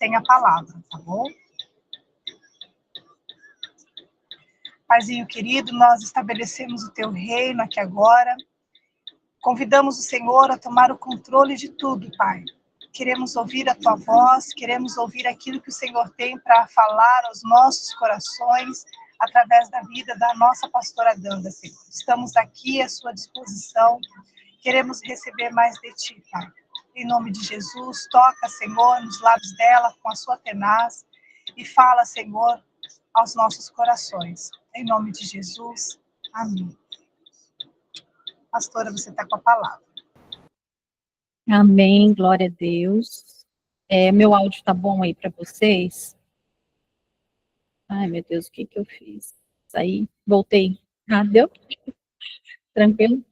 tem a palavra, tá bom? Paizinho querido, nós estabelecemos o teu reino aqui agora. Convidamos o Senhor a tomar o controle de tudo, Pai. Queremos ouvir a tua voz, queremos ouvir aquilo que o Senhor tem para falar aos nossos corações, através da vida da nossa pastora Danda, Senhor. Estamos aqui à sua disposição, queremos receber mais de ti, Pai. Em nome de Jesus, toca, Senhor, nos lábios dela com a sua tenaz e fala, Senhor, aos nossos corações. Em nome de Jesus, amém. Pastora, você está com a palavra. Amém, glória a Deus. Meu áudio tá bom aí para vocês? Ai, meu Deus, o que eu fiz? Aí, voltei. Ah, deu? Tranquilo?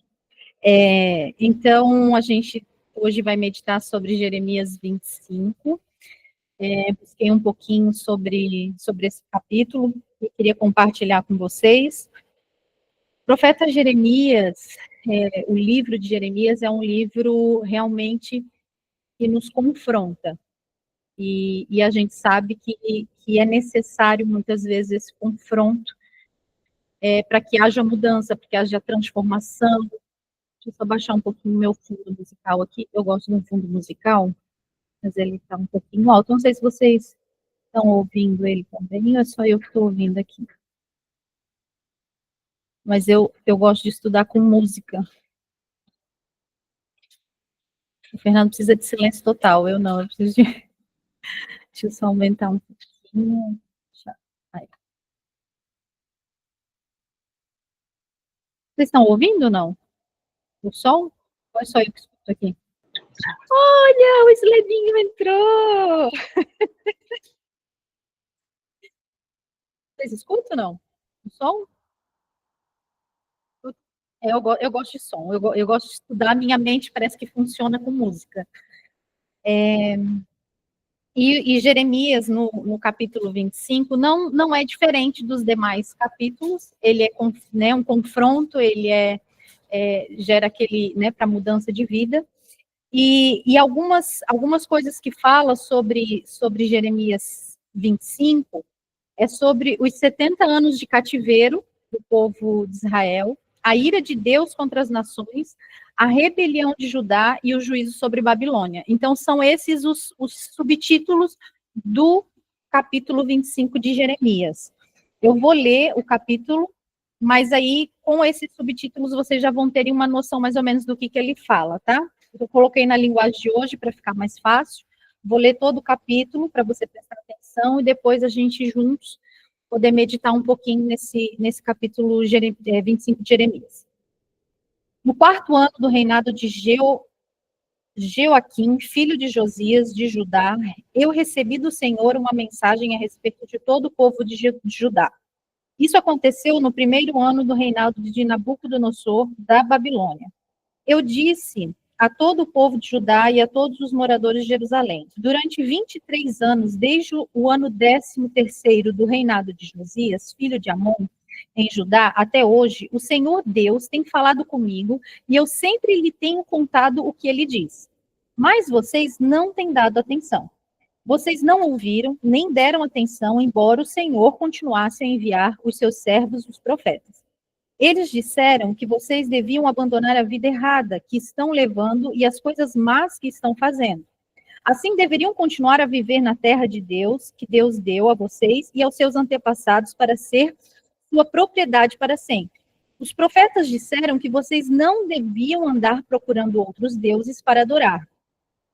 Então, a gente hoje vai meditar sobre Jeremias 25. Busquei um pouquinho sobre esse capítulo e queria compartilhar com vocês. O profeta Jeremias, o livro de Jeremias é um livro realmente que nos confronta. E a gente sabe que é necessário, muitas vezes, esse confronto para que haja mudança, para que haja transformação. Deixa eu só baixar um pouquinho o meu fundo musical aqui. Eu gosto de um fundo musical, mas ele está um pouquinho alto. Não sei se vocês estão ouvindo ele também, ou é só eu que estou ouvindo aqui. Mas eu gosto de estudar com música. O Fernando precisa de silêncio total, eu não, eu preciso de... Deixa eu só aumentar um pouquinho. Aí. Vocês estão ouvindo ou não? O som? Ou é só eu que escuto aqui? Olha, o Sledinho entrou! Vocês escutam ou não? O som? Eu gosto de som, eu gosto de estudar, minha mente parece que funciona com música. E Jeremias, no capítulo 25, não é diferente dos demais capítulos, ele é um confronto, ele gera aquele, para mudança de vida, e algumas coisas que fala sobre Jeremias 25, é sobre os 70 anos de cativeiro do povo de Israel, a ira de Deus contra as nações, a rebelião de Judá e o juízo sobre Babilônia. Então, são esses os subtítulos do capítulo 25 de Jeremias. Eu vou ler o capítulo, mas aí, com esses subtítulos, vocês já vão ter uma noção mais ou menos do que ele fala, tá? Eu coloquei na linguagem de hoje para ficar mais fácil. Vou ler todo o capítulo para você prestar atenção e depois a gente juntos poder meditar um pouquinho nesse capítulo 25 de Jeremias. No 4º ano do reinado de Jeoaquim, filho de Josias, de Judá, eu recebi do Senhor uma mensagem a respeito de todo o povo de Judá. Isso aconteceu no 1º ano do reinado de Nabucodonosor, da Babilônia. Eu disse a todo o povo de Judá e a todos os moradores de Jerusalém: durante 23 anos, desde o ano 13º do reinado de Josias, filho de Amon, em Judá, até hoje, o Senhor Deus tem falado comigo e eu sempre lhe tenho contado o que ele diz. Mas vocês não têm dado atenção. Vocês não ouviram, nem deram atenção, embora o Senhor continuasse a enviar os seus servos, os profetas. Eles disseram que vocês deviam abandonar a vida errada que estão levando e as coisas más que estão fazendo. Assim, deveriam continuar a viver na terra de Deus, que Deus deu a vocês e aos seus antepassados para ser sua propriedade para sempre. Os profetas disseram que vocês não deviam andar procurando outros deuses para adorar,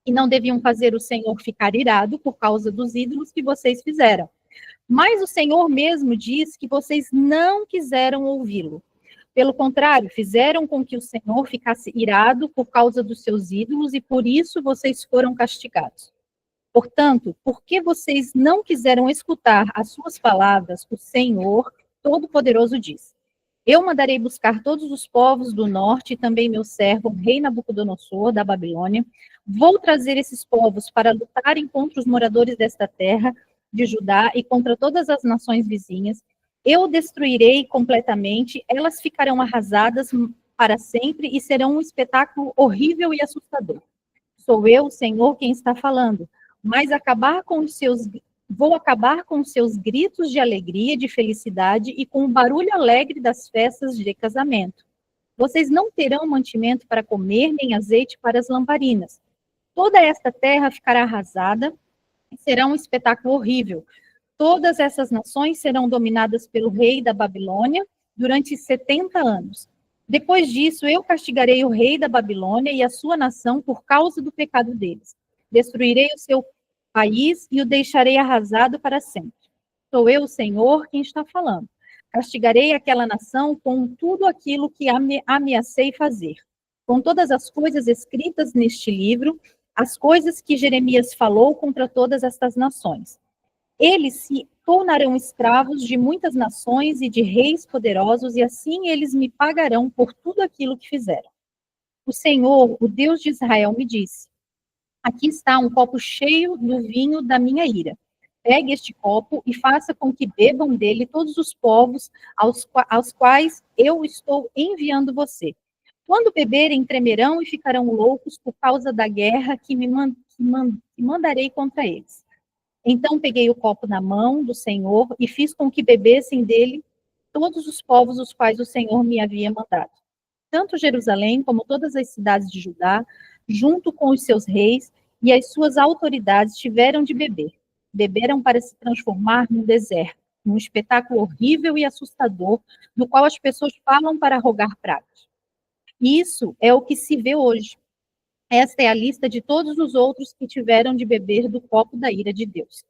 e não deviam fazer o Senhor ficar irado por causa dos ídolos que vocês fizeram. Mas o Senhor mesmo diz que vocês não quiseram ouvi-lo. Pelo contrário, fizeram com que o Senhor ficasse irado por causa dos seus ídolos e por isso vocês foram castigados. Portanto, porque vocês não quiseram escutar as suas palavras, o Senhor Todo-Poderoso diz: eu mandarei buscar todos os povos do norte e também meu servo, o rei Nabucodonosor, da Babilônia. Vou trazer esses povos para lutarem contra os moradores desta terra de Judá e contra todas as nações vizinhas. Eu destruirei completamente, elas ficarão arrasadas para sempre e serão um espetáculo horrível e assustador. Sou eu, o Senhor, quem está falando. mas vou acabar com os seus gritos de alegria, de felicidade e com o barulho alegre das festas de casamento. Vocês não terão mantimento para comer, nem azeite para as lamparinas. Toda esta terra ficará arrasada e será um espetáculo horrível. Todas essas nações serão dominadas pelo rei da Babilônia durante 70 anos. Depois disso, eu castigarei o rei da Babilônia e a sua nação por causa do pecado deles. Destruirei o seu país e o deixarei arrasado para sempre. Sou eu, o Senhor, quem está falando. Castigarei aquela nação com tudo aquilo que ameacei fazer. Com todas as coisas escritas neste livro, as coisas que Jeremias falou contra todas estas nações. Eles se tornarão escravos de muitas nações e de reis poderosos, e assim eles me pagarão por tudo aquilo que fizeram. O Senhor, o Deus de Israel, me disse: aqui está um copo cheio do vinho da minha ira. Pegue este copo e faça com que bebam dele todos os povos aos quais eu estou enviando você. Quando beberem, tremerão e ficarão loucos por causa da guerra que mandarei contra eles. Então peguei o copo na mão do Senhor e fiz com que bebessem dele todos os povos os quais o Senhor me havia mandado. Tanto Jerusalém como todas as cidades de Judá, junto com os seus reis e as suas autoridades, tiveram de beber. Beberam para se transformar num deserto, num espetáculo horrível e assustador, do qual as pessoas falam para rogar pragas. Isso é o que se vê hoje. Esta é a lista de todos os outros que tiveram de beber do copo da ira de Deus.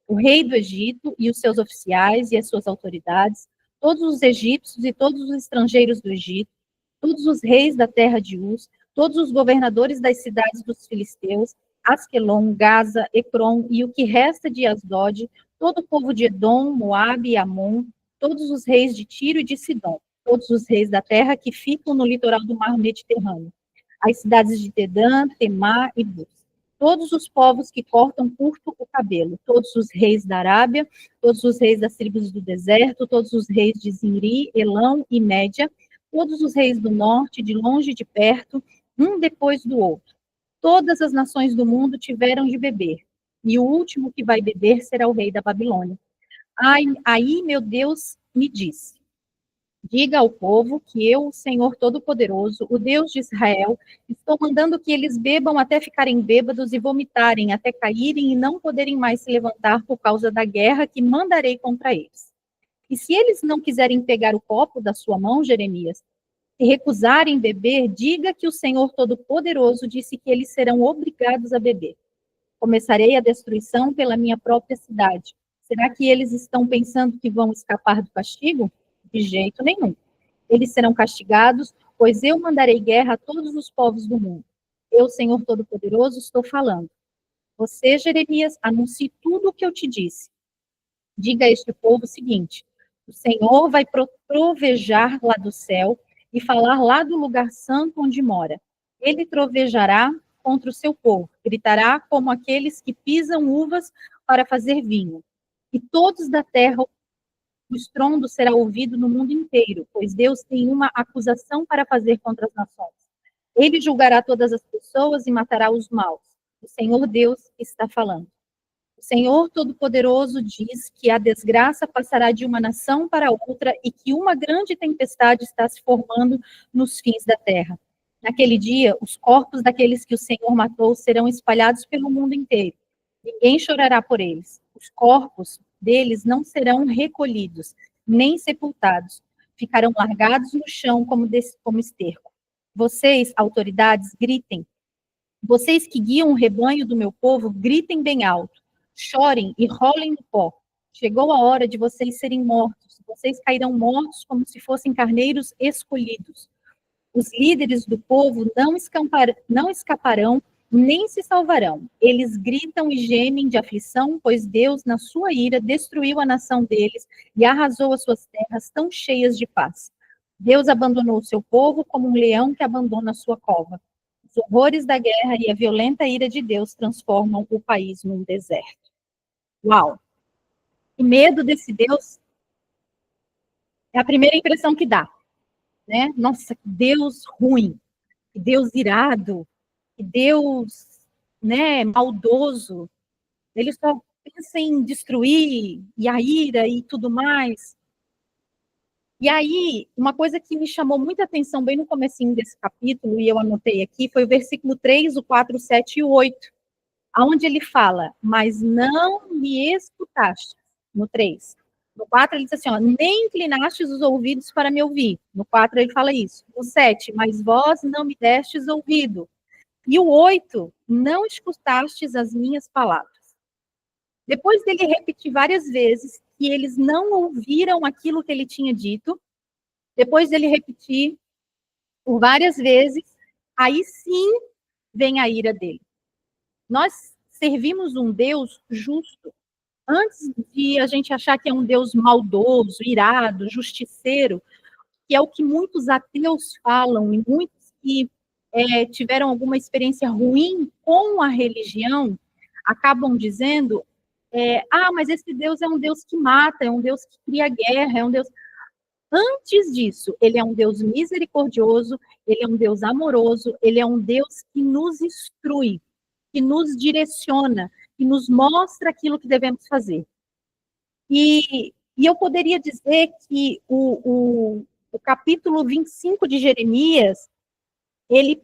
O rei do Egito e os seus oficiais e as suas autoridades, todos os egípcios e todos os estrangeiros do Egito, todos os reis da terra de Uz, todos os governadores das cidades dos filisteus, Asquelon, Gaza, Ecrom e o que resta de Asdod, todo o povo de Edom, Moabe e Amon, todos os reis de Tiro e de Sidom, todos os reis da terra que ficam no litoral do mar Mediterrâneo, as cidades de Dedã, Temá e Bus, todos os povos que cortam curto o cabelo, todos os reis da Arábia, todos os reis das tribos do deserto, todos os reis de Zinri, Elão e Média, todos os reis do norte, de longe e de perto, um depois do outro. Todas as nações do mundo tiveram de beber, e o último que vai beber será o rei da Babilônia. Aí meu Deus me disse: diga ao povo que eu, o Senhor Todo-Poderoso, o Deus de Israel, estou mandando que eles bebam até ficarem bêbados e vomitarem, até caírem e não poderem mais se levantar por causa da guerra que mandarei contra eles. E se eles não quiserem pegar o copo da sua mão, Jeremias, se recusarem beber, diga que o Senhor Todo-Poderoso disse que eles serão obrigados a beber. Começarei a destruição pela minha própria cidade. Será que eles estão pensando que vão escapar do castigo? De jeito nenhum. Eles serão castigados, pois eu mandarei guerra a todos os povos do mundo. Eu, Senhor Todo-Poderoso, estou falando. Você, Jeremias, anuncie tudo o que eu te disse. Diga a este povo o seguinte: o Senhor vai trovejar lá do céu e falar lá do lugar santo onde mora. Ele trovejará contra o seu povo, gritará como aqueles que pisam uvas para fazer vinho. E todos da terra, o estrondo será ouvido no mundo inteiro, pois Deus tem uma acusação para fazer contra as nações. Ele julgará todas as pessoas e matará os maus. O Senhor Deus está falando. O Senhor Todo-Poderoso diz que a desgraça passará de uma nação para outra e que uma grande tempestade está se formando nos fins da terra. Naquele dia, os corpos daqueles que o Senhor matou serão espalhados pelo mundo inteiro. Ninguém chorará por eles. Os corpos deles não serão recolhidos, nem sepultados. Ficarão largados no chão como esterco. Vocês, autoridades, gritem. Vocês que guiam o rebanho do meu povo, gritem bem alto. Chorem e rolem no pó. Chegou a hora de vocês serem mortos. Vocês cairão mortos como se fossem carneiros escolhidos. Os líderes do povo não escaparão, nem se salvarão. Eles gritam e gemem de aflição, pois Deus, na sua ira, destruiu a nação deles e arrasou as suas terras tão cheias de paz. Deus abandonou o seu povo como um leão que abandona a sua cova. Os horrores da guerra e a violenta ira de Deus transformam o país num deserto. Uau! Que medo desse Deus é a primeira impressão que dá, né? Nossa, que Deus ruim, que Deus irado, que Deus, né, maldoso. Ele só pensa em destruir, e a ira e tudo mais. E aí, uma coisa que me chamou muita atenção bem no comecinho desse capítulo, e eu anotei aqui, foi o versículo 3, o 4, o 7 e o 8, aonde ele fala, mas não me escutaste, no 3. No 4 ele diz assim, ó, nem inclinastes os ouvidos para me ouvir. No 4 ele fala isso. No 7, mas vós não me destes ouvido. E o 8, não escutastes as minhas palavras. Depois dele repetir várias vezes que eles não ouviram aquilo que ele tinha dito, depois dele repetir por várias vezes, aí sim vem a ira dele. Nós servimos um Deus justo. Antes de a gente achar que é um Deus maldoso, irado, justiceiro, que é o que muitos ateus falam, e muitos que tiveram alguma experiência ruim com a religião, acabam dizendo, mas esse Deus é um Deus que mata, é um Deus que cria guerra, é um Deus... Antes disso, ele é um Deus misericordioso, ele é um Deus amoroso, ele é um Deus que nos instrui, que nos direciona, que nos mostra aquilo que devemos fazer. E eu poderia dizer que o capítulo 25 de Jeremias,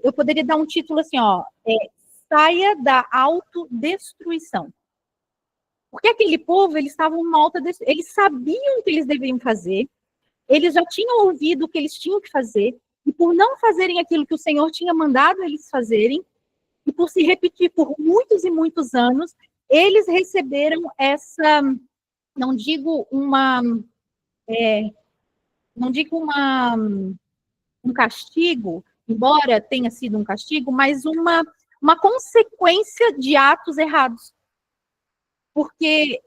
eu poderia dar um título assim, ó, saia da autodestruição. Porque aquele povo, eles estavam numa autodestruição, eles sabiam o que eles deveriam fazer, eles já tinham ouvido o que eles tinham que fazer, e por não fazerem aquilo que o Senhor tinha mandado eles fazerem, e por se repetir por muitos e muitos anos, eles receberam essa, não digo um castigo, embora tenha sido um castigo, mas uma consequência de atos errados. Porque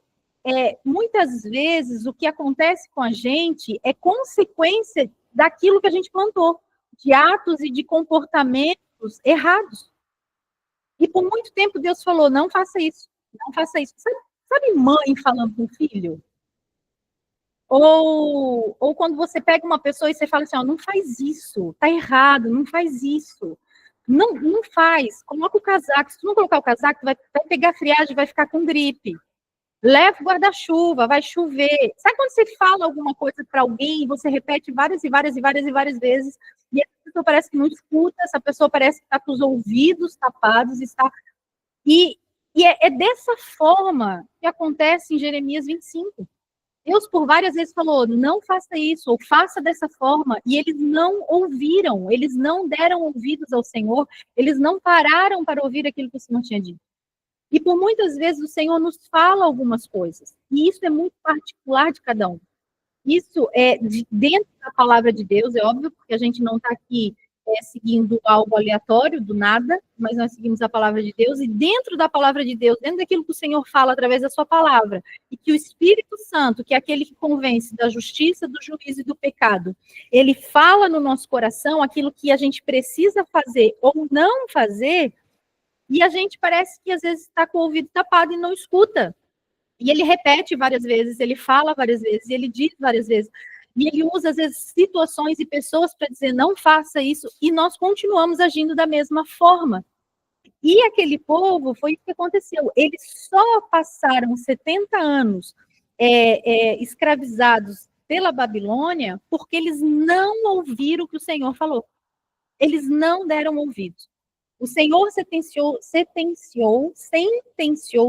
muitas vezes o que acontece com a gente é consequência daquilo que a gente plantou, de atos e de comportamentos errados. E por muito tempo Deus falou, não faça isso, não faça isso. Sabe mãe falando com o filho? Ou quando você pega uma pessoa e você fala assim, ó, não faz isso, tá errado, não faz isso. Não faz, coloca o casaco, se tu não colocar o casaco, vai pegar friagem, vai ficar com gripe. Leva o guarda-chuva, vai chover. Sabe quando você fala alguma coisa para alguém e você repete várias e várias e várias e várias vezes, e essa pessoa parece que não escuta, essa pessoa parece que está com os ouvidos tapados, e é dessa forma que acontece em Jeremias 25. Deus, por várias vezes, falou, não faça isso, ou faça dessa forma, e eles não ouviram, eles não deram ouvidos ao Senhor, eles não pararam para ouvir aquilo que o Senhor tinha dito. E por muitas vezes o Senhor nos fala algumas coisas, e isso é muito particular de cada um. Isso é dentro da palavra de Deus, é óbvio, porque a gente não está aqui seguindo algo aleatório, do nada, mas nós seguimos a palavra de Deus, e dentro da palavra de Deus, dentro daquilo que o Senhor fala através da sua palavra, e que o Espírito Santo, que é aquele que convence da justiça, do juízo e do pecado, ele fala no nosso coração aquilo que a gente precisa fazer ou não fazer, e a gente parece que às vezes está com o ouvido tapado e não escuta. E ele repete várias vezes, ele fala várias vezes, ele diz várias vezes. E ele usa, às vezes, situações e pessoas para dizer, não faça isso, e nós continuamos agindo da mesma forma. E aquele povo, foi isso que aconteceu. Eles só passaram 70 anos escravizados pela Babilônia porque eles não ouviram o que o Senhor falou. Eles não deram ouvidos. O Senhor sentenciou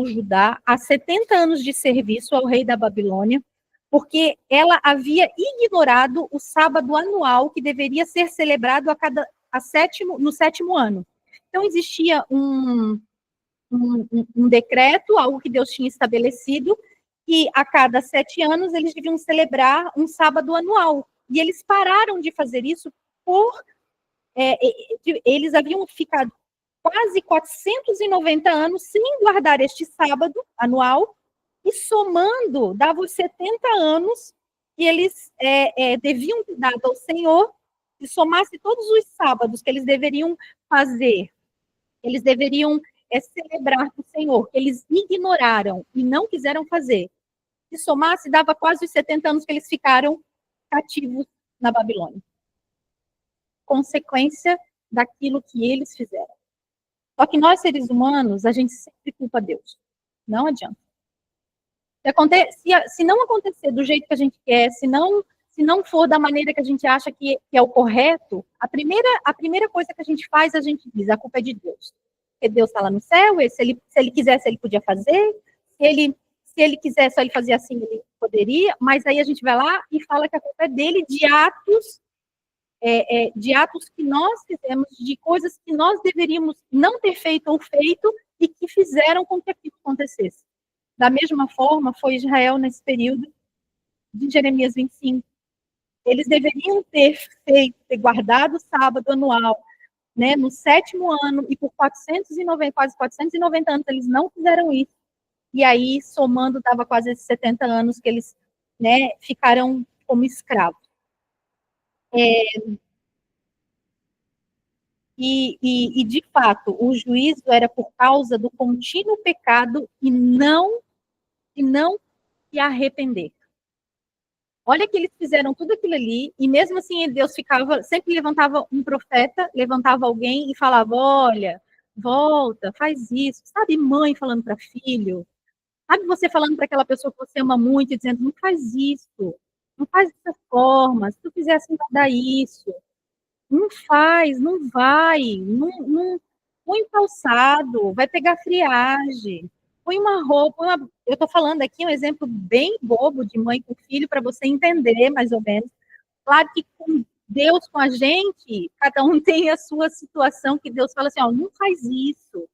Judá a 70 anos de serviço ao rei da Babilônia, porque ela havia ignorado o sábado anual que deveria ser celebrado no sétimo ano. Então, existia um decreto, algo que Deus tinha estabelecido, que a cada 7 anos eles deviam celebrar um sábado anual. E eles pararam de fazer isso eles haviam ficado quase 490 anos sem guardar este sábado anual, e somando, dava os 70 anos que eles deviam ter dado ao Senhor, se somasse todos os sábados que eles deveriam fazer, eles deveriam celebrar o Senhor, que eles ignoraram e não quiseram fazer, se somasse, dava quase os 70 anos que eles ficaram cativos na Babilônia. Consequência daquilo que eles fizeram. Só que nós, seres humanos, a gente sempre culpa Deus. Não adianta. Se não acontecer do jeito que a gente quer, se não for da maneira que a gente acha que é o correto, a primeira coisa que a gente faz, a gente diz, a culpa é de Deus. Porque Deus está lá no céu, e se ele quisesse, ele podia fazer, se ele quisesse, só ele fazia assim, ele poderia, mas aí a gente vai lá e fala que a culpa é dele, de atos que nós fizemos, de coisas que nós deveríamos não ter feito ou feito, e que fizeram com que aquilo acontecesse. Da mesma forma, foi Israel nesse período de Jeremias 25. Eles deveriam ter guardado o sábado anual, né, no 7º ano, e por 490, quase 490 anos, eles não fizeram isso. E aí, somando, dava quase esses 70 anos que eles, né, ficaram como escravos. E, de fato, o juízo era por causa do contínuo pecado e não se arrepender. Olha que eles fizeram tudo aquilo ali, e mesmo assim Deus sempre levantava um profeta, levantava alguém e falava, olha, volta, faz isso. Sabe, mãe falando para filho? Sabe, você falando para aquela pessoa que você ama muito e dizendo, não faz isso, não faz dessa forma, se tu fizer assim vai dar isso. Não faz, não vai, não põe calçado, vai pegar friagem, põe uma roupa, eu estou falando aqui um exemplo bem bobo de mãe com filho, para você entender mais ou menos. Claro que com Deus, com a gente, cada um tem a sua situação, que Deus fala assim, ó, não faz isso,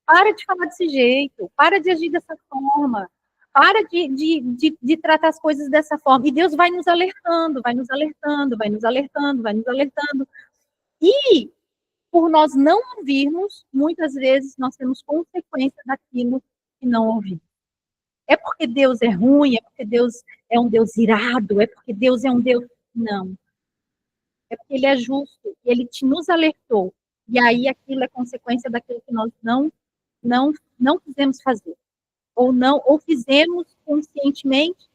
para de falar desse jeito, para de agir dessa forma, para de tratar as coisas dessa forma. E Deus vai nos alertando, vai nos alertando, vai nos alertando, vai nos alertando. E, por nós não ouvirmos, muitas vezes nós temos consequência daquilo que não ouvimos. É porque Deus é ruim, é porque Deus é um Deus irado, é porque Deus é um Deus... Não. É porque Ele é justo, e Ele nos alertou. E aí aquilo é consequência daquilo que nós não quisemos fazer. Ou fizemos conscientemente,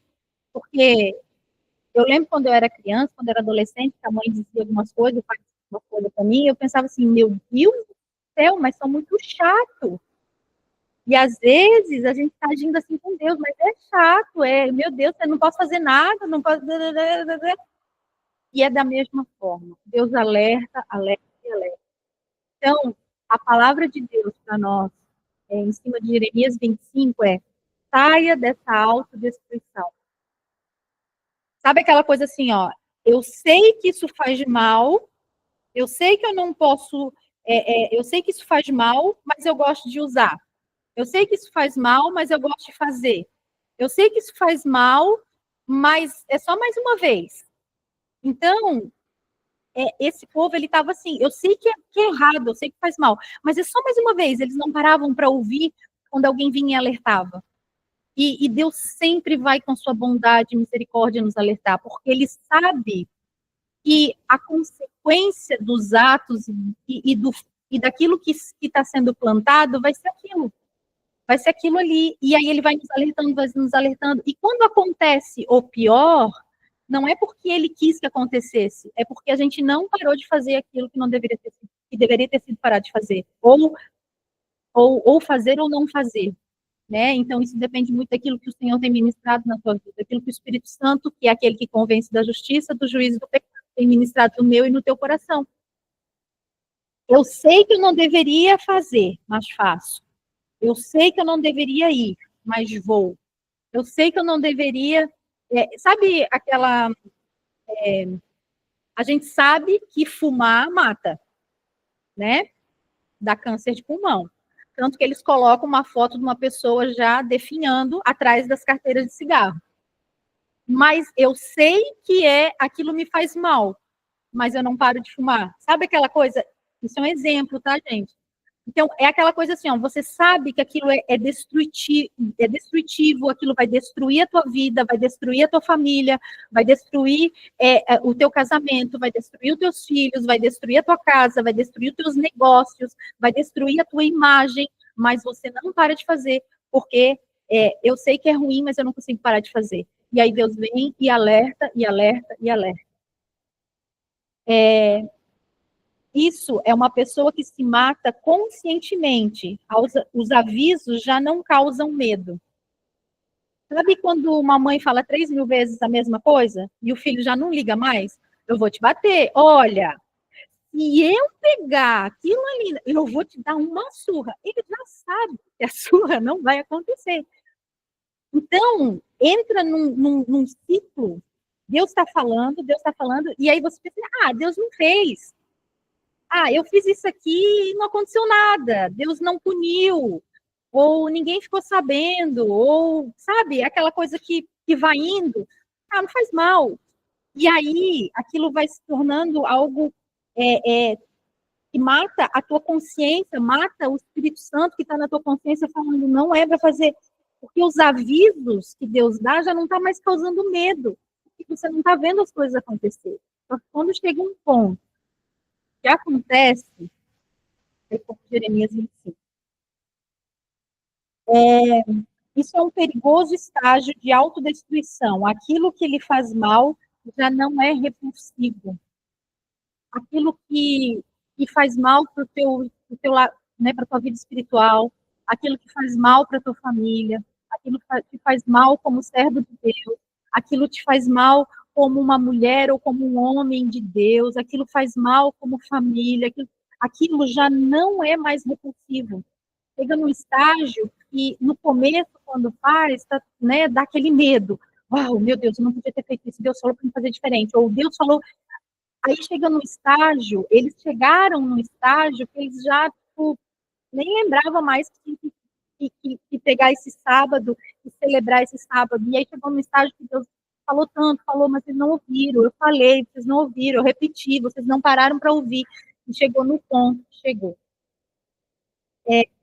porque eu lembro quando eu era criança, quando eu era adolescente, que a mãe dizia algumas coisas, o pai dizia uma coisa para mim, eu pensava assim, meu Deus do céu, mas são muito chato. E às vezes a gente está agindo assim com Deus, mas é chato, meu Deus, eu não posso fazer nada, não posso... E é da mesma forma. Deus alerta, alerta e alerta. Então, a palavra de Deus para nós, em cima de Jeremias 25, saia dessa autodestruição. Sabe aquela coisa assim, ó, eu sei que isso faz mal, eu sei que eu não posso, eu sei que isso faz mal, mas eu gosto de usar. Eu sei que isso faz mal, mas eu gosto de fazer. Eu sei que isso faz mal, mas é só mais uma vez. Então, esse povo, ele estava assim, eu sei que é errado, eu sei que faz mal, mas é só mais uma vez. Eles não paravam para ouvir quando alguém vinha e alertava. E Deus sempre vai, com sua bondade e misericórdia, nos alertar, porque Ele sabe que a consequência dos atos e daquilo que está sendo plantado vai ser aquilo. Vai ser aquilo ali. E aí Ele vai nos alertando, vai nos alertando. E quando acontece o pior, não é porque Ele quis que acontecesse, é porque a gente não parou de fazer aquilo que não deveria ter sido, que deveria ter sido parado de fazer. Ou fazer ou não fazer. Né? Então, isso depende muito daquilo que o Senhor tem ministrado na tua vida, daquilo que o Espírito Santo, que é aquele que convence da justiça, do juízo e do pecado, tem ministrado no meu e no teu coração. Eu sei que eu não deveria fazer, mas faço. Eu sei que eu não deveria ir, mas vou. Eu sei que eu não deveria... sabe aquela... a gente sabe que fumar mata, né? Dá câncer de pulmão. Tanto que eles colocam uma foto de uma pessoa já definhando atrás das carteiras de cigarro. Mas eu sei que aquilo me faz mal, mas eu não paro de fumar. Sabe aquela coisa? Isso é um exemplo, tá, gente? Então, é aquela coisa assim, ó, você sabe que aquilo é destrutivo, aquilo vai destruir a tua vida, vai destruir a tua família, vai destruir o teu casamento, vai destruir os teus filhos, vai destruir a tua casa, vai destruir os teus negócios, vai destruir a tua imagem, mas você não para de fazer, porque eu sei que é ruim, mas eu não consigo parar de fazer. E aí Deus vem e alerta, e alerta, e alerta. E Isso é uma pessoa que se mata conscientemente. Os avisos já não causam medo. Sabe quando uma mãe fala 3.000 vezes a mesma coisa e o filho já não liga mais? Eu vou te bater. Olha, se eu pegar aquilo ali, eu vou te dar uma surra. Ele já sabe que a surra não vai acontecer. Então, entra num ciclo. Deus está falando, e aí você pensa, Deus não fez. Eu fiz isso aqui e não aconteceu nada. Deus não puniu. Ou ninguém ficou sabendo. Ou, sabe, aquela coisa que vai indo. Não faz mal. E aí, aquilo vai se tornando algo que mata a tua consciência, mata o Espírito Santo que está na tua consciência falando, não é para fazer. Porque os avisos que Deus dá já não está mais causando medo. Porque você não está vendo as coisas acontecer. Só que quando chega um ponto que acontece, é como Jeremias 25. Isso é um perigoso estágio de autodestruição. Aquilo que lhe faz mal já não é repulsivo. Aquilo que faz mal para né, para a tua vida espiritual, aquilo que faz mal para a tua família, aquilo que faz mal como servo de Deus, aquilo te faz mal como uma mulher ou como um homem de Deus, aquilo faz mal como família, aquilo já não é mais repulsivo. Chega num estágio que, no começo, quando faz, né, dá aquele medo. Uau, meu Deus, eu não podia ter feito isso, Deus falou para me fazer diferente. Ou Deus falou... Aí chega no estágio, eles chegaram no estágio que eles já, tipo, nem lembravam mais que pegar esse sábado e celebrar esse sábado. E aí chegou no estágio que Deus falou tanto, mas vocês não ouviram. Eu falei, vocês não ouviram, eu repeti, vocês não pararam para ouvir. E chegou no ponto, chegou.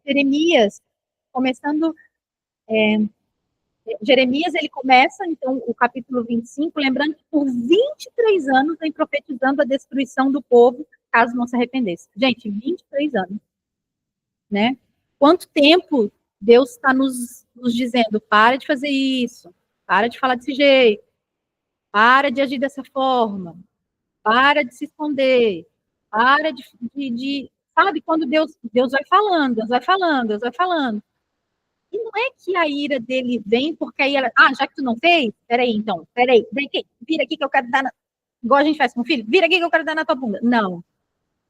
Jeremias, começando... Jeremias, ele começa, então, o capítulo 25, lembrando que por 23 anos vem profetizando a destruição do povo, caso não se arrependesse. Gente, 23 anos, né? Quanto tempo Deus está nos dizendo, para de fazer isso, para de falar desse jeito, para de agir dessa forma, para de se esconder, para de sabe, quando Deus vai falando, Deus vai falando, Deus vai falando. E não é que a ira dele vem porque aí ela, já que tu não fez, peraí, vira aqui que eu quero dar, igual a gente faz com o filho, vira aqui que eu quero dar na tua bunda. Não.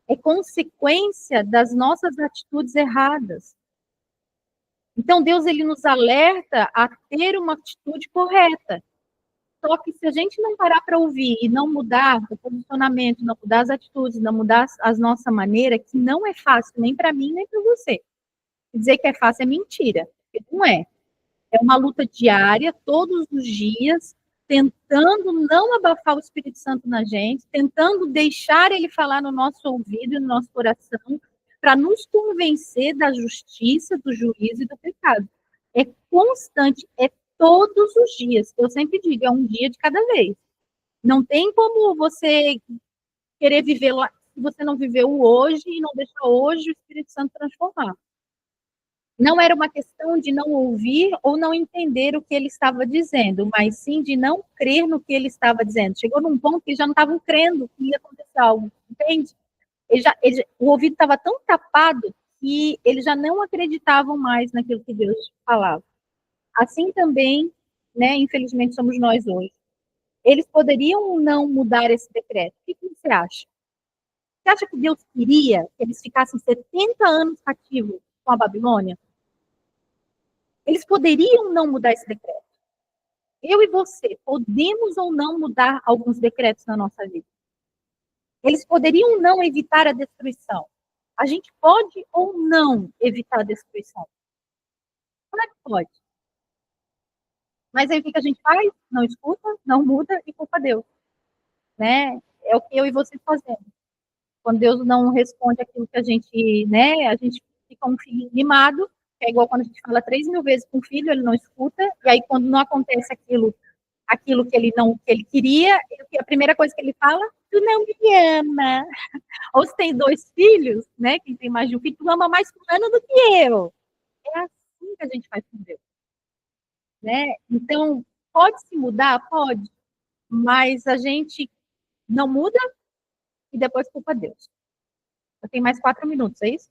É consequência das nossas atitudes erradas. Então, Deus, ele nos alerta a ter uma atitude correta. Só que se a gente não parar para ouvir e não mudar o posicionamento, não mudar as atitudes, não mudar a nossa maneira, que não é fácil nem para mim, nem para você. Dizer que é fácil é mentira. Não é. É uma luta diária, todos os dias, tentando não abafar o Espírito Santo na gente, tentando deixar ele falar no nosso ouvido e no nosso coração, para nos convencer da justiça, do juízo e do pecado. É constante, é todos os dias. Eu sempre digo, é um dia de cada vez. Não tem como você querer viver lá, se você não viveu o hoje e não deixar hoje o Espírito Santo transformar. Não era uma questão de não ouvir ou não entender o que ele estava dizendo, mas sim de não crer no que ele estava dizendo. Chegou num ponto que eles já não estavam crendo que ia acontecer algo, entende? O ouvido estava tão tapado que eles já não acreditavam mais naquilo que Deus falava. Assim também, né, infelizmente, somos nós hoje. Eles poderiam não mudar esse decreto. O que você acha? Você acha que Deus queria que eles ficassem 70 anos cativos com a Babilônia? Eles poderiam não mudar esse decreto. Eu e você podemos ou não mudar alguns decretos na nossa vida. Eles poderiam não evitar a destruição. A gente pode ou não evitar a destruição? Claro que pode. Mas aí o que a gente faz? Não escuta, não muda e culpa Deus. Né? É o que eu e você fazemos. Quando Deus não responde aquilo que a gente, né, a gente fica um filho mimado, é igual quando a gente fala 3.000 vezes com o filho, ele não escuta, e aí quando não acontece aquilo que ele queria, a primeira coisa que ele fala, tu não me ama. Ou se tem 2 filhos, né, quem tem mais de um filho, tu ama mais fulano do que eu. É assim que a gente faz com Deus. Né? Então, pode se mudar? Pode, mas a gente não muda e depois culpa Deus. Eu tenho mais 4 minutos, é isso?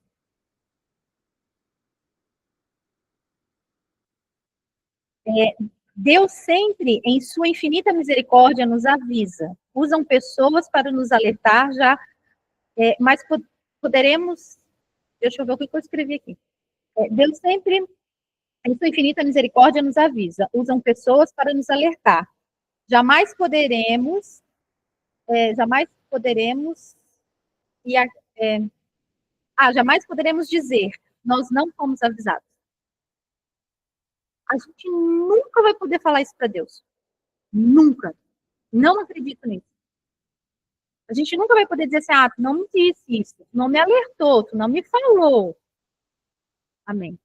Deus sempre, em sua infinita misericórdia, nos avisa. Usam pessoas para nos alertar já, mas poderemos... Deixa eu ver o que eu escrevi aqui. Deus sempre, em sua infinita misericórdia, nos avisa. Usam pessoas para nos alertar. Jamais poderemos, e a- é, jamais poderemos dizer, nós não fomos avisados. A gente nunca vai poder falar isso para Deus. Nunca. Não acredito nisso. A gente nunca vai poder dizer assim, tu não me disse isso, tu não me alertou, tu não me falou. Amém.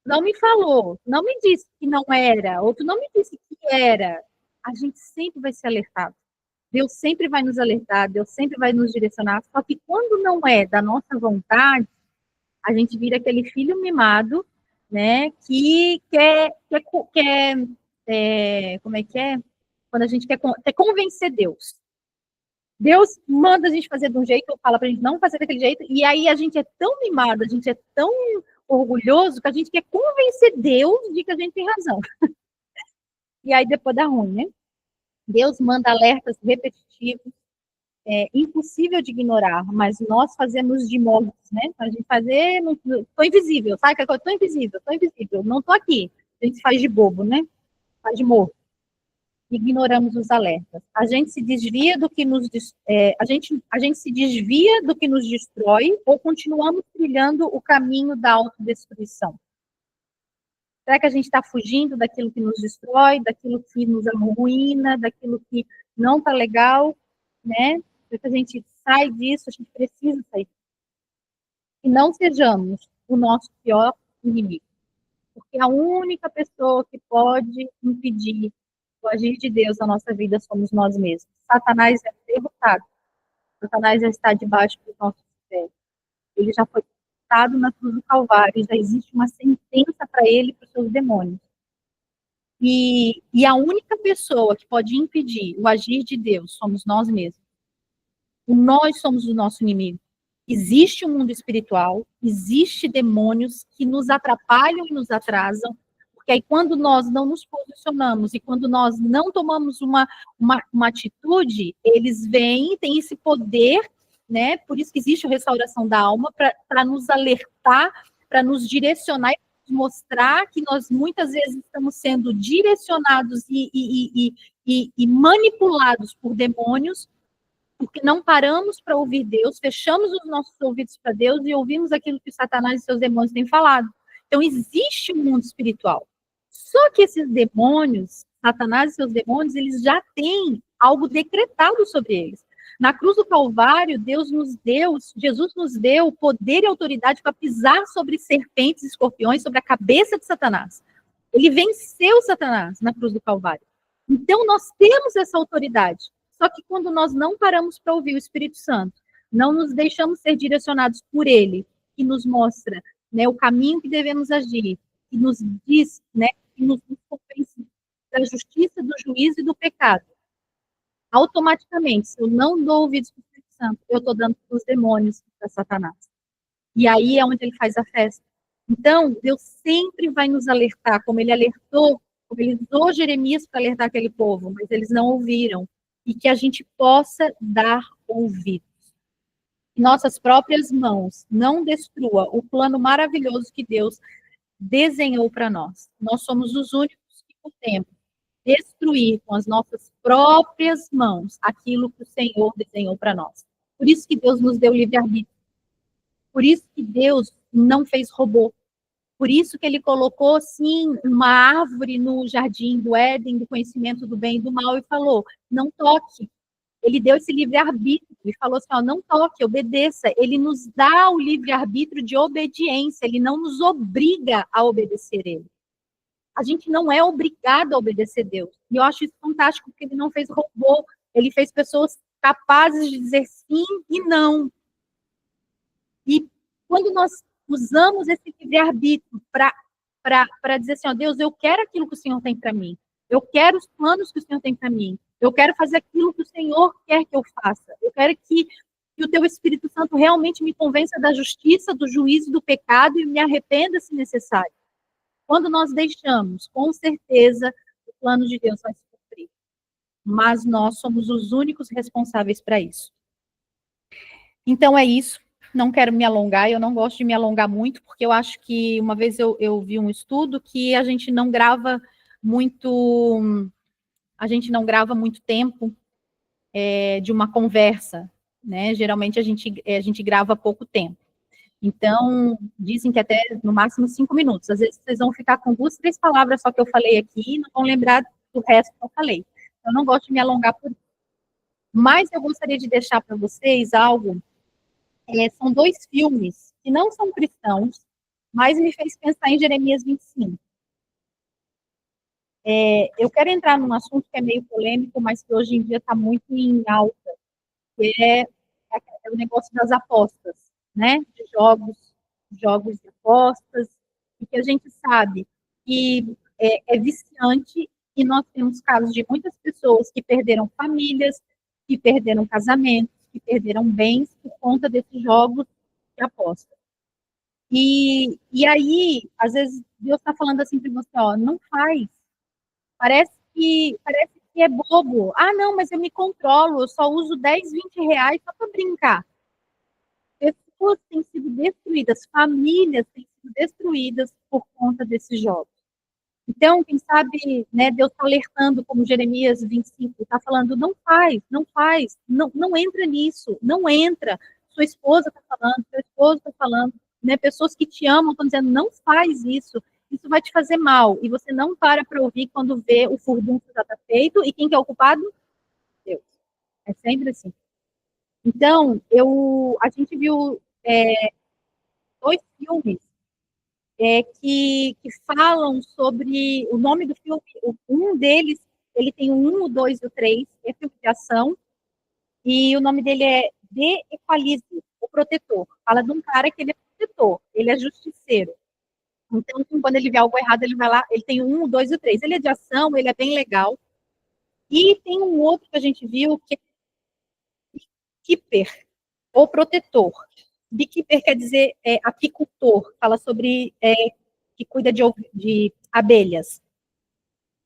Não me falou, tu não me disse que não era, ou tu não me disse que era. A gente sempre vai ser alertado. Deus sempre vai nos alertar, Deus sempre vai nos direcionar, só que quando não é da nossa vontade, a gente vira aquele filho mimado, né, que como é que é? Quando a gente quer convencer Deus. Deus manda a gente fazer de um jeito, ou fala pra gente não fazer daquele jeito, e aí a gente é tão mimado, a gente é tão orgulhoso, que a gente quer convencer Deus de que a gente tem razão. E aí depois dá ruim, né? Deus manda alertas repetitivos, impossível de ignorar, mas nós fazemos de modos, né? A gente fazer, tô invisível, sabe que eu tô invisível, não tô aqui. A gente faz de bobo, né? Faz de morto. Ignoramos os alertas. A gente se desvia do que nos a gente se desvia do que nos destrói ou continuamos trilhando o caminho da autodestruição. Será que a gente está fugindo daquilo que nos destrói, daquilo que nos arruína, daquilo que não está legal, né? Será que a gente sai disso? A gente precisa sair. E não sejamos o nosso pior inimigo. Porque a única pessoa que pode impedir o agir de Deus na nossa vida somos nós mesmos. Satanás é derrotado. Satanás já está debaixo dos nossos pés. Ele já foi derrotado na cruz do Calvário. Já existe uma sentença para ele e para os seus demônios. E a única pessoa que pode impedir o agir de Deus somos nós mesmos. Nós somos o nosso inimigo. Existe um mundo espiritual, existe demônios que nos atrapalham e nos atrasam, porque aí quando nós não nos posicionamos e quando nós não tomamos uma atitude, eles vêm, têm esse poder, né? Por isso que existe a restauração da alma, para nos alertar, para nos direcionar, mostrar que nós muitas vezes estamos sendo direcionados e manipulados por demônios, porque não paramos para ouvir Deus, fechamos os nossos ouvidos para Deus e ouvimos aquilo que Satanás e seus demônios têm falado. Então, existe um mundo espiritual. Só que esses demônios, Satanás e seus demônios, eles já têm algo decretado sobre eles. Na cruz do Calvário, Jesus nos deu poder e autoridade para pisar sobre serpentes e escorpiões, sobre a cabeça de Satanás. Ele venceu Satanás na cruz do Calvário. Então, nós temos essa autoridade. Só que quando nós não paramos para ouvir o Espírito Santo, não nos deixamos ser direcionados por ele, que nos mostra, né, o caminho que devemos agir, que nos diz, né, que nos convence da justiça, do juízo e do pecado. Automaticamente, se eu não dou ouvidos para o Espírito Santo, eu estou dando para os demônios, para Satanás. E aí é onde ele faz a festa. Então, Deus sempre vai nos alertar, como ele alertou, como ele usou Jeremias para alertar aquele povo, mas eles não ouviram. E que a gente possa dar ouvidos. Que nossas próprias mãos não destrua o plano maravilhoso que Deus desenhou para nós. Nós somos os únicos que podemos destruir com as nossas próprias mãos aquilo que o Senhor desenhou para nós. Por isso que Deus nos deu livre-arbítrio. Por isso que Deus não fez robô. Por isso que ele colocou, sim, uma árvore no jardim do Éden, do conhecimento do bem e do mal, e falou, não toque. Ele deu esse livre-arbítrio e falou assim, não toque, obedeça. Ele nos dá o livre-arbítrio de obediência, ele não nos obriga a obedecer ele. A gente não é obrigado a obedecer Deus. E eu acho isso fantástico, porque ele não fez robô, ele fez pessoas capazes de dizer sim e não. E quando nós usamos esse livre-arbítrio para dizer assim, Deus, eu quero aquilo que o Senhor tem para mim. Eu quero os planos que o Senhor tem para mim. Eu quero fazer aquilo que o Senhor quer que eu faça. Eu quero que que o teu Espírito Santo realmente me convença da justiça, do juízo, do pecado e me arrependa se necessário. Quando nós deixamos, com certeza, o plano de Deus vai se cumprir. Mas nós somos os únicos responsáveis para isso. Então é isso. Não quero me alongar, eu não gosto de me alongar muito, porque eu acho que uma vez eu vi um estudo que a gente não grava muito tempo de uma conversa, né? Geralmente a gente grava pouco tempo. Então, dizem que até no máximo 5 minutos. Às vezes vocês vão ficar com 2, 3 palavras só que eu falei aqui e não vão lembrar do resto que eu falei. Eu não gosto de me alongar por isso. Mas eu gostaria de deixar para vocês algo. São 2 filmes que não são cristãos, mas me fez pensar em Jeremias 25. Eu quero entrar num assunto que é meio polêmico, mas que hoje em dia está muito em alta, que é o negócio das apostas, né? De jogos de apostas, e que a gente sabe que é viciante, e nós temos casos de muitas pessoas que perderam famílias, que perderam casamentos, que perderam bens por conta desses jogos de apostas. E aí, às vezes, Deus está falando assim para você, ó, não faz. Parece que é bobo. Ah, não, mas eu me controlo, eu só uso 10, 20 reais só para brincar. Pessoas têm sido destruídas, famílias têm sido destruídas por conta desses jogos. Então, quem sabe, né, Deus está alertando, como Jeremias 25, está falando, não faz, não entra nisso, não entra. Sua esposa está falando, seu esposo está falando, né, pessoas que te amam estão dizendo, não faz isso vai te fazer mal. E você não para ouvir quando vê o furdunço já está feito, e quem que é o culpado? Deus. É sempre assim. Então, a gente viu 2 filmes que falam sobre o nome do filme. Um deles, ele tem o 1, o 2 e o 3, é filme de ação, e o nome dele é The Equalizer, o protetor. Fala de um cara que ele é protetor, ele é justiceiro. Então, quando ele vê algo errado, ele vai lá, ele tem o 1, o 2 e o 3. Ele é de ação, ele é bem legal. E tem um outro que a gente viu, que é Beekeeper, ou protetor. Beekeeper quer dizer apicultor, fala sobre que cuida de abelhas.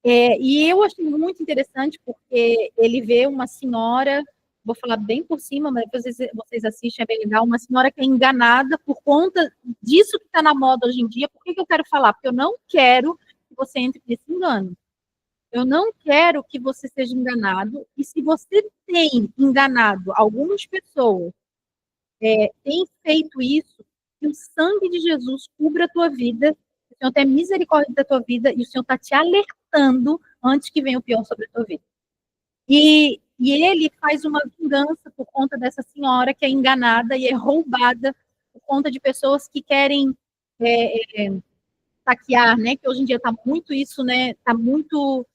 E eu achei muito interessante, porque ele vê uma senhora, vou falar bem por cima, mas depois vocês assistem, é bem legal, uma senhora que é enganada por conta disso que está na moda hoje em dia. Por que eu quero falar? Porque eu não quero que você entre nesse engano. Eu não quero que você seja enganado, e se você tem enganado algumas pessoas, tem feito isso, que o sangue de Jesus cubra a tua vida, o Senhor tem misericórdia da tua vida, e o Senhor está te alertando antes que venha o pior sobre a tua vida. E ele faz uma vingança por conta dessa senhora que é enganada e é roubada por conta de pessoas que querem saquear, né? Que hoje em dia está muito isso, né? Está muito,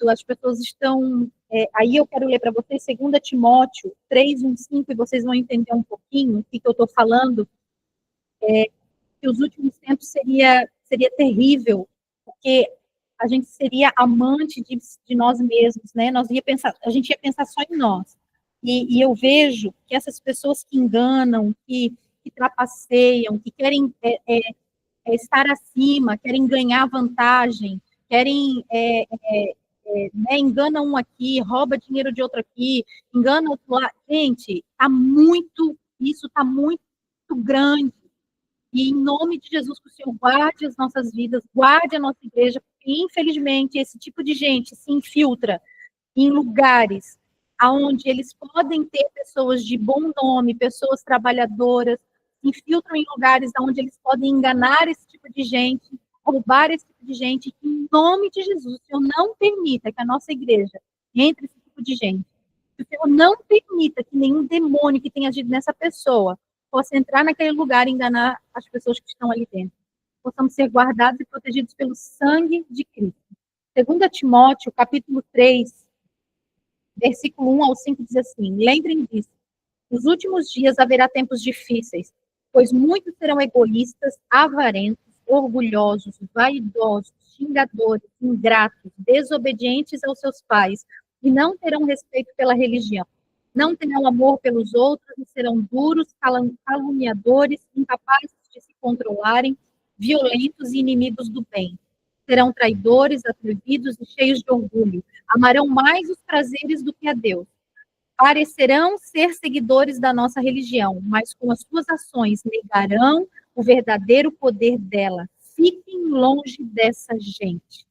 as pessoas estão... aí eu quero ler para vocês 2 Timóteo 3, 1, 5, e vocês vão entender um pouquinho o que eu estou falando, que os últimos tempos seria terrível, porque a gente seria amante de nós mesmos, né? A gente ia pensar só em nós. E eu vejo que essas pessoas que enganam, que trapaceiam, que querem estar acima, querem ganhar vantagem, querem né, engana um aqui, rouba dinheiro de outro aqui, engana outro lá. Gente, isso está muito grande. E em nome de Jesus, que o Senhor guarde as nossas vidas, guarde a nossa igreja, porque infelizmente esse tipo de gente se infiltra em lugares onde eles podem ter pessoas de bom nome, pessoas trabalhadoras, se infiltram em lugares onde eles podem enganar esse tipo de gente, roubar esse tipo de gente, que em nome de Jesus, o Senhor não permita que a nossa igreja entre esse tipo de gente. Que o Senhor não permita que nenhum demônio que tenha agido nessa pessoa possa entrar naquele lugar e enganar as pessoas que estão ali dentro. Possamos ser guardados e protegidos pelo sangue de Cristo. 2 Timóteo, capítulo 3, versículo 1 ao 5, diz assim: lembrem disso, nos últimos dias haverá tempos difíceis, pois muitos serão egoístas, avarentos, orgulhosos, vaidosos, xingadores, ingratos, desobedientes aos seus pais, e não terão respeito pela religião. Não terão amor pelos outros e serão duros, caluniadores, incapazes de se controlarem, violentos e inimigos do bem. Serão traidores, atrevidos e cheios de orgulho. Amarão mais os prazeres do que a Deus. Parecerão ser seguidores da nossa religião, mas com as suas ações negarão o verdadeiro poder dela. Fiquem longe dessa gente,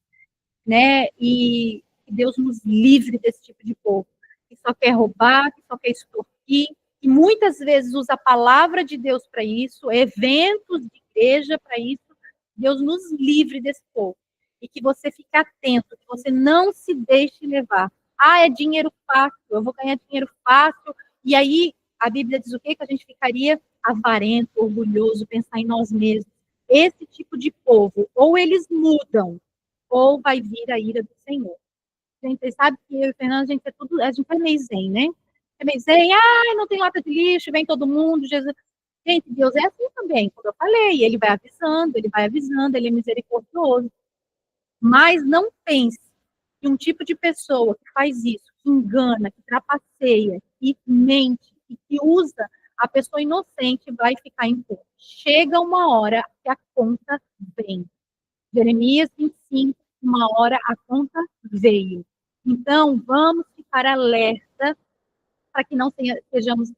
né? E Deus nos livre desse tipo de povo, que só quer roubar, que só quer extorquir, que muitas vezes usa a palavra de Deus para isso, eventos de igreja para isso. Deus nos livre desse povo. E que você fique atento, que você não se deixe levar. Ah, é dinheiro fácil, eu vou ganhar dinheiro fácil. E aí, a Bíblia diz o quê? Que a gente ficaria avarento, orgulhoso, pensar em nós mesmos. Esse tipo de povo, ou eles mudam, ou vai vir a ira do Senhor. Gente, vocês sabem que eu e o Fernando, a gente é meio zen, né? É meio zen, não tem lata de lixo, vem todo mundo, Jesus. Gente, Deus é assim também, como eu falei, ele vai avisando, ele é misericordioso. Mas não pense que um tipo de pessoa que faz isso, que engana, que trapaceia, que mente, e que usa a pessoa inocente, vai ficar impune. Chega uma hora que a conta vem. Jeremias 25, uma hora a conta veio. Então, vamos ficar alerta para que não sejamos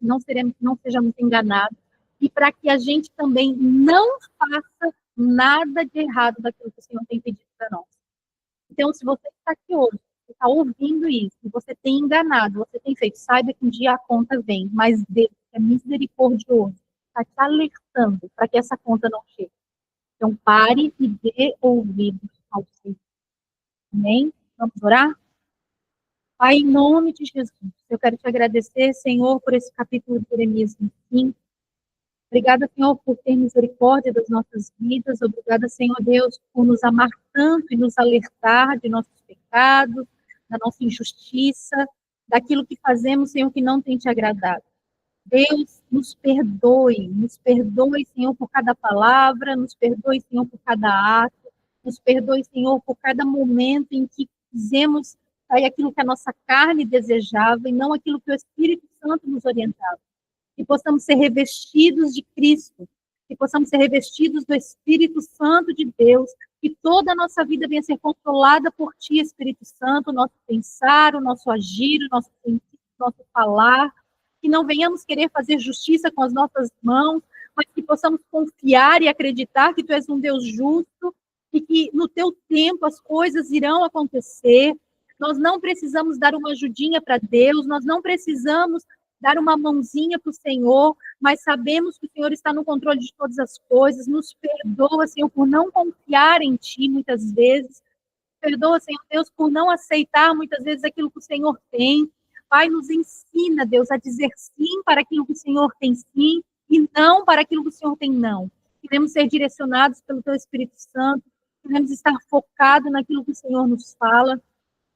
enganados e para que a gente também não faça nada de errado daquilo que o Senhor tem pedido para nós. Então, se você está aqui hoje, você está ouvindo isso, e você tem enganado, você tem feito, saiba que um dia a conta vem, mas Deus, que é misericordioso, está te alertando para que essa conta não chegue. Então, pare e dê ouvidos ao Senhor. Amém? Vamos orar? Pai, em nome de Jesus, eu quero te agradecer, Senhor, por esse capítulo de Jeremias 25. Obrigada, Senhor, por ter misericórdia das nossas vidas. Obrigada, Senhor Deus, por nos amar tanto e nos alertar de nossos pecados, da nossa injustiça, daquilo que fazemos, Senhor, que não tem te agradado. Deus, nos perdoe, Senhor, por cada palavra, nos perdoe, Senhor, por cada ato, nos perdoe, Senhor, por cada momento em que fizemos aquilo que a nossa carne desejava e não aquilo que o Espírito Santo nos orientava. Que possamos ser revestidos de Cristo, que possamos ser revestidos do Espírito Santo de Deus, que toda a nossa vida venha ser controlada por Ti, Espírito Santo, o nosso pensar, o nosso agir, o nosso sentir, o nosso falar, que não venhamos querer fazer justiça com as nossas mãos, mas que possamos confiar e acreditar que Tu és um Deus justo e que no Teu tempo as coisas irão acontecer. Nós não precisamos dar uma ajudinha para Deus, nós não precisamos dar uma mãozinha para o Senhor, mas sabemos que o Senhor está no controle de todas as coisas. Nos perdoa, Senhor, por não confiar em Ti muitas vezes. Perdoa, Senhor Deus, por não aceitar muitas vezes aquilo que o Senhor tem. Pai, nos ensina, Deus, a dizer sim para aquilo que o Senhor tem sim e não para aquilo que o Senhor tem não. Queremos ser direcionados pelo Teu Espírito Santo, queremos estar focados naquilo que o Senhor nos fala.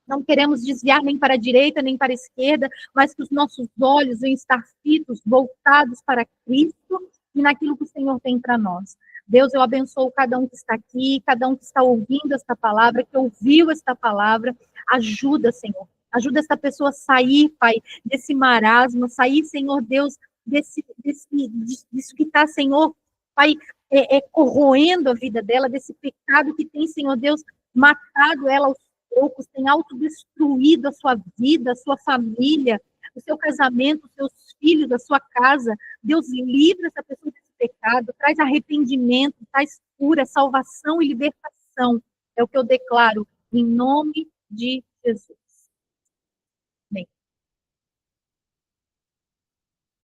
Não queremos desviar nem para a direita, nem para a esquerda, mas que os nossos olhos venham estar fitos, voltados para Cristo e naquilo que o Senhor tem para nós. Deus, eu abençoo cada um que está aqui, cada um que está ouvindo esta palavra, que ouviu esta palavra. Ajuda, Senhor. Ajuda essa pessoa a sair, Pai, desse marasmo, sair, Senhor Deus, disso que está, Senhor, Pai, corroendo a vida dela, desse pecado que tem, Senhor Deus, matado ela aos poucos, tem autodestruído a sua vida, a sua família, o seu casamento, os seus filhos, a sua casa. Deus, livra essa pessoa desse pecado, traz arrependimento, traz cura, salvação e libertação. É o que eu declaro em nome de Jesus.